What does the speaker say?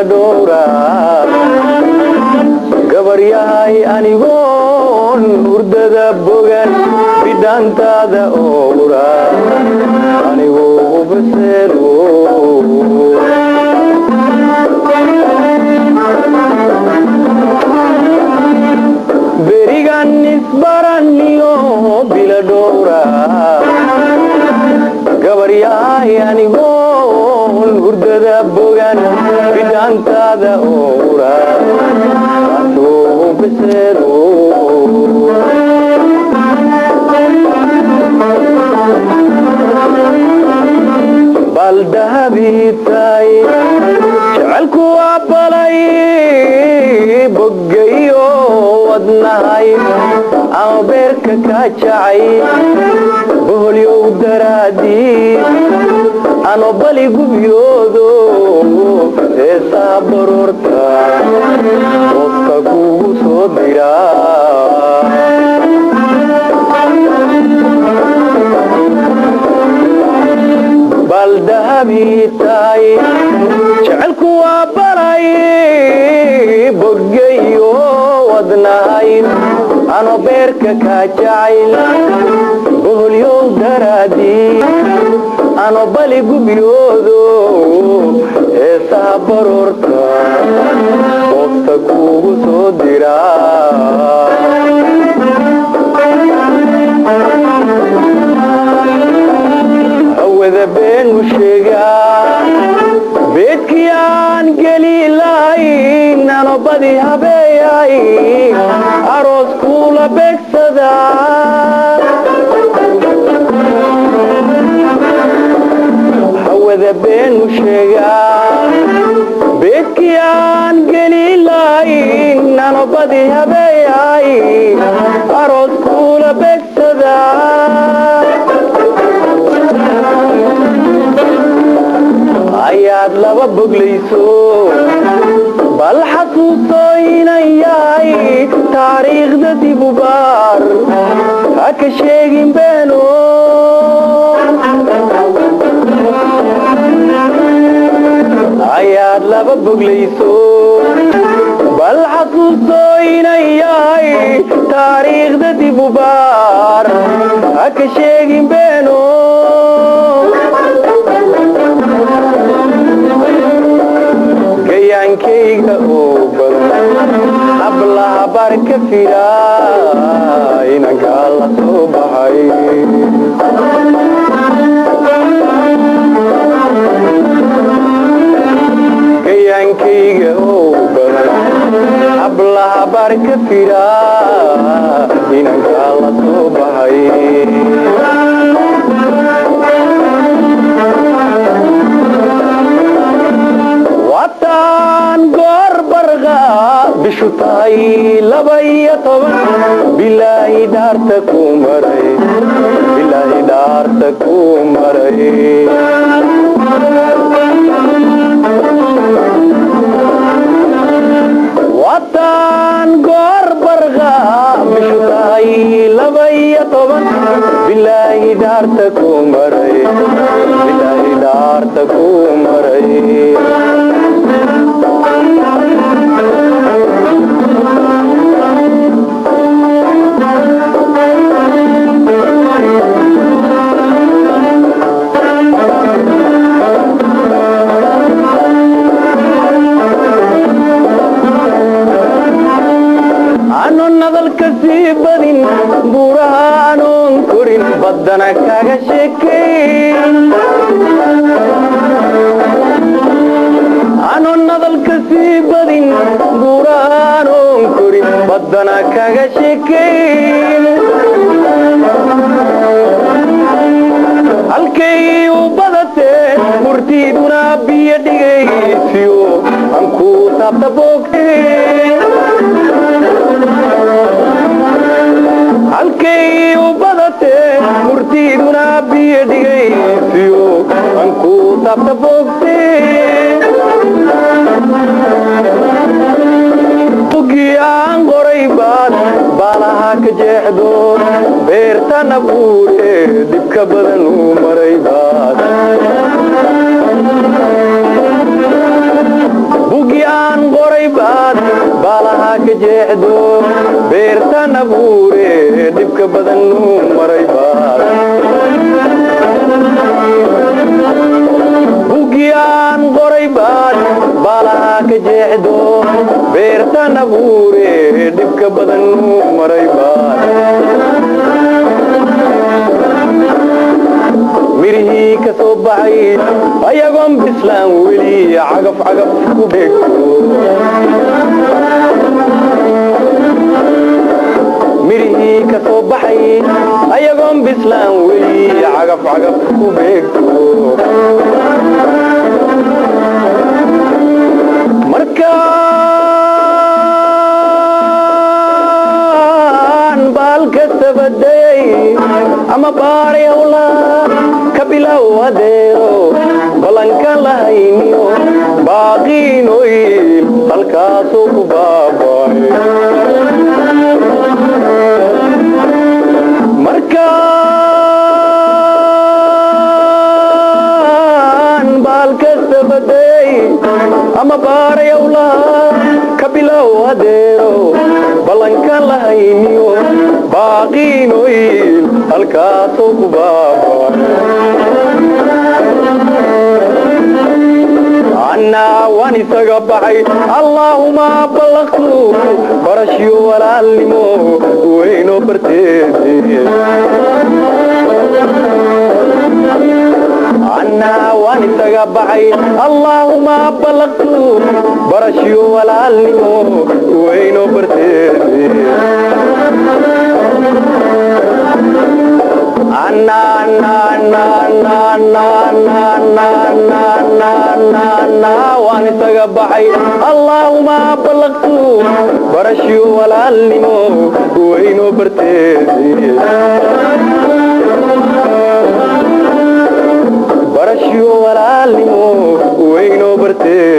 دورا gabaryahay anigoon hurdada bogan bidhaantaada oura anigoo baseelo berigan isbaraniyo bila dhowra gabaryahay anigoon hurdada bogan bidhaantaada oura bal dahabitay jacaylku abalay bogayo wadnahay ama beerka ka jacay boholyow daraadii ano bali gubyoodo heesaa baroorta qofka kugu soo diraa bal dahabitay jacaylku waa balay bogayo wadnahay ano beerka ka jacayl boholyow daraadii ano bali gubyoodo heesaa baroorta qofta kugu soo diraa hawada beenu sheegaa beedkii aan geli lahayn ano badi habeeyay aroos kula beegsadaa hawada beenu sheegaa beedkii aan geli lahayn ano badi habeeyay aroos kula beegsadaa ayaad laba boglayso bal xasuusto inan yahay taariikhda dib u baar ha ka sheegin beeno ayaad laba boglayso bal xasuusto inan yahay taariikhda dib u baar ha ka sheegin beeno gayaankayga oo badan hablaha bar ka firaa inankaa la soo baxay gayaankayga oo badan hablaha bar ka firaa inankaa la soo baxay wataan goor barqa bishu tahay 12 bilaahi dhaarta ku maray bilaahi dhaarta ku maray wataan goor barqa bishu tahay 12 bilaahi dhaarta ku maray bilaahi dhaarta ku maray ano nadalka sii badin buuraha anoon korin baddana kaga sheekayn ano nadalka sii badin buuraha anoon korin baddana kaga sheekayn halkay u badateen murtiiduna biyo dhigaysiyo aan ku taabta boogteen halkay u badateen murtiiduna biyo dhigaysiyo aan ku taabta boogteen bugii aan qoray baalaha ka jeexdo beertana buure dhibka badan u maray baad bugi qoraybaad baalaha ka jeexdo beertan abuure dhibka badan u maraybaad bugyaan qoraybaad baalaha ka jeexdo beertan abuure dhibka badan u maraybaad mirihii ka soo baxay ayagoon bislaan weli cagaf cagaf ku beegto mirihii ka soo baxay ayagoon bislaan weli cagaf cagaf ku beegto markaan baalka sabadayay ama baaray hawlaa ka bilow adeero ballankan lahayniyo baaqiinoyil halkaasuu ku baaba'ay markaan baalka sabadayay ama baaray hawlaa ka bilow adeero ballankan lahayniyo baaqiinoyil halkaasuu ku baaba'ay annaa waan isaga baxay allaahuma ballaqtu barashyo walaalnimo weynoo barteedii annaa waan isaga baxay allaahuma ballaqtu barashyo walaalnimo weynoo barteedii waan isaga baxay allaahuma ballaqtu barashyo walaalnimo weynoo barteedii barashyo walaalnimo weynoo barteedii